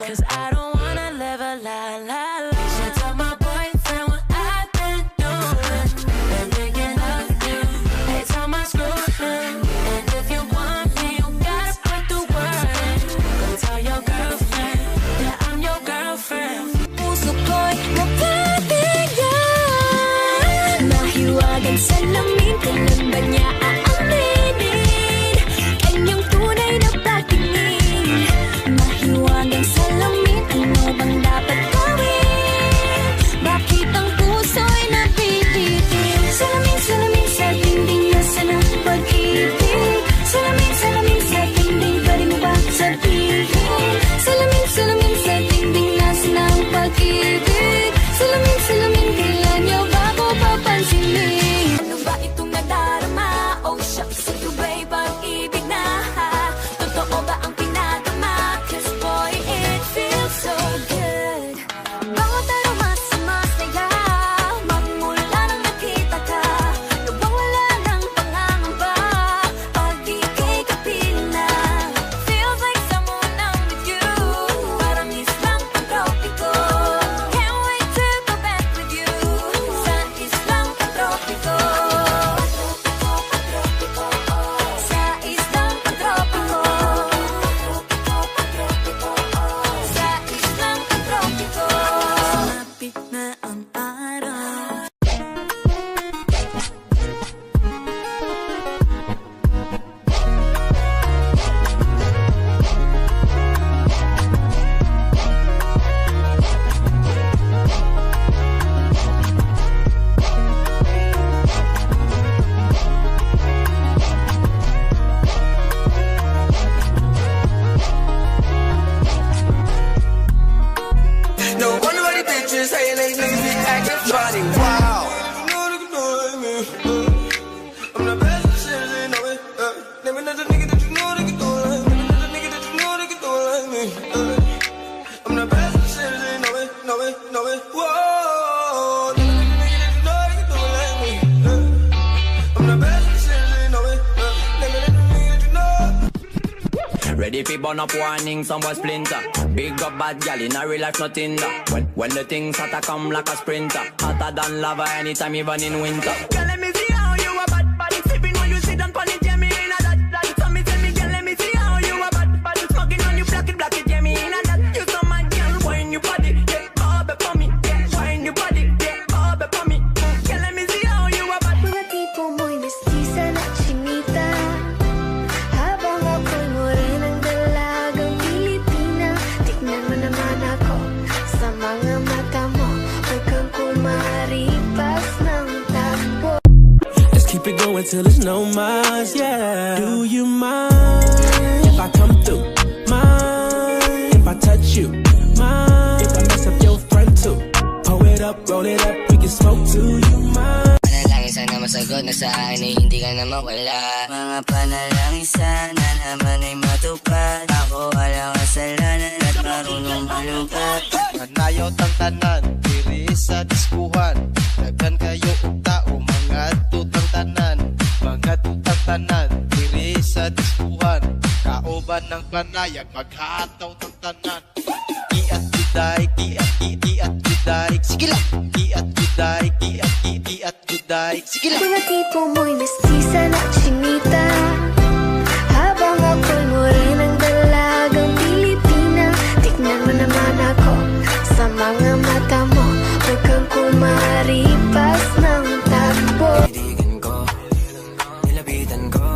'Cause I don't wanna live a lie, lie, lie. Should tell my boyfriend what I've been doing. Been thinking of you. Every time I screw him. And if you want me, you gotta put the word in. Go tell your girlfriend that I'm your girlfriend. Puso ko'y napatinggan. Mahiwagang salamin, kailan ba niya aaminin? Kanyang tunay na patingin. Mahiwagang salamin, ano bang dapat gawin? Bakit ang puso'y napilitin? Salamin, salamin sa dingding, nasaan ang pag-ibig? Salamin, salamin sa dingding, pwede mo ba sabihin? Salamin, salamin sa dingding, nasaan ang pag-ibig? Salamin, salamin, kailan niyo ba ako papansinin? Ano ba itong nadarama? Oh shucks, ito ba'y pag-ibig na? Totoo ba ang pinagama? 'Cause boy, it feels so good. Bawat aroma sumasaya, magmula nang nakita ka. Nawawala ng pangangamba, pag ika'y kapiling na. Feels like someone I'm with you, parang islang pantropiko. Can't wait to go back with you, sa islang pantropiko. Sa islang pantropiko. Sa islang pantropiko. Sumapit na ang araw. No wonder why the bitches hate like niggas be acting funny. Wow. I'm the best shit, they know it. Never another nigga that you know they can do it like me. Never another nigga that you know they can do it like me. I'm the best shit, they know it, know it, know it. Whoa. Never another nigga that you know they can do it like me. I'm the best shit, they know it. Never another nigga that you know. Ready fi burn up warning, some boy splinter. Big up bad gal in a real life, nothing da. When the things hotter come like a sprinter. Hotter than lava anytime, even in winter. Girl, let me see how you a bad body sipping when you sit down pon it, yeah me in a that. So me tell me, girl, let me see how you a bad body smoking on you, black it, yeah me in a that. You so mad, girl, wine your body, yeah, bobby for me, yeah, wine your body, yeah, bobby for me. Girl, let me see how you a bad. Mga tipo mo'y mestiza na chinita, habang ako'y morenang dalagang Pilipina. Tignan mo naman ako sa mga mata mo, huwag kang kumaripas ng takbo. Let's keep it going till there's no more, yeah. Do you mind if I come through? Mind if I touch you? Mind if I mess up your front too? Pull it up, roll it up, we can smoke too. You mind? Panalangin sana masagot na sa akin ay hindi ka na mawala. Mga panalangin sana naman ay matupad. Ako walang kasalanan at marunong malungkat. Kanayaw tang tanan, diri sa diskuhan. Daghan kayo ugta o mga tutang tanan. Mga tutang tanan, diri sa diskuhan. Kaoban ng panayag, maghataw tang tanan. Iat juday, iat juday. Sige lang! Iat juday, iat juday. Sige lang! Mga tipo mo'y mestiza na chinita, habang ako'y morenang dalagang Pilipina. Tignan mo naman ako sa mga mata mo, huwag kang kumaripas ng takbo. Titigan ko, nilapitan ko,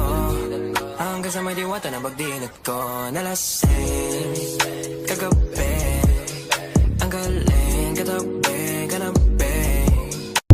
hanggang sa may diwata na pagdilat ko. Nalasing, kagabi